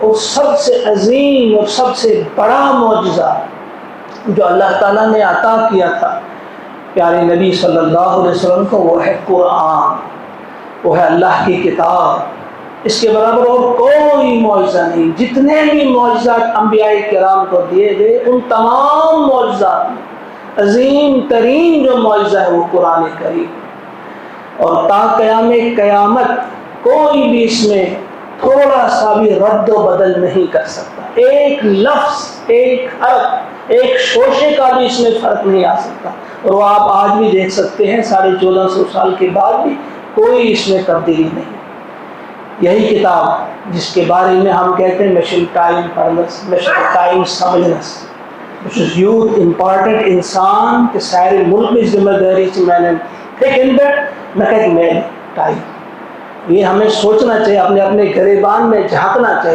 और सबसे अजीम और सबसे बड़ा मौजज़ा जो अल्लाह ताला ने अता किया था प्यारे नबी सल्लल्लाहु अलैहि वसल्लम को, वो है कुरान, वो है अल्लाह की किताब। इसके बराबर और कोई मौजज़ा नहीं। जितने भी मौजज़ात अंबियाए किराम को दिए गए, उन तमाम मौजज़ात में अजीम तरीन जो मौजज़ा है वो कुरान करीम। और ता क़यामे क़यामत कोई भी इसमें थोड़ा सा भी रद्द बदल नहीं कर सकता। एक लफ्ज़, एक हर्फ, एक शोशे का भी इसमें फ़र्क नहीं आ सकता। और वो आप आज भी देख सकते हैं, 1450 साल के बाद भी कोई इसमें तब्दीली नहीं। यही किताब जिसके बारे में हम कहते हैं मिशन टाइम पढ़नस, मिशन टाइम समझनस, यूथ इम्पॉर्टेंट इंसान के सारे मुल्क में जिम्मेदारी से मैंने टाइम। ये हमें सोचना चाहिए, अपने अपने गिरेबान में झांकना चाहिए।